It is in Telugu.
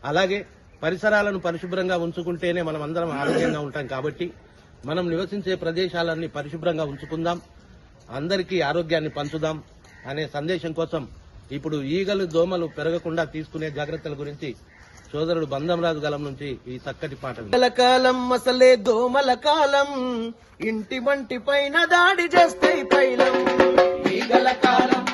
అలాగే పరిసరాలను పరిశుభ్రంగా ఉంచుకుంటేనే మనం అందరం ఆరోగ్యంగా ఉంటాం కాబట్టి మనం నివసించే ప్రదేశాలన్నీ పరిశుభ్రంగా ఉంచుకుందాం, అందరికీ ఆరోగ్యాన్ని పంచుదాం అనే సందేశం కోసం ఇప్పుడు ఈగలు దోమలు పెరగకుండా తీసుకునే జాగ్రత్తల గురించి సోదరుడు బంధంరాజు గలం నుంచి ఈ చక్కటి పాట. కాలం అసలే దోమల కాలం, ఇంటి వంటి పైన దాడి చేస్తాయి పైలం. ఈగల కాలం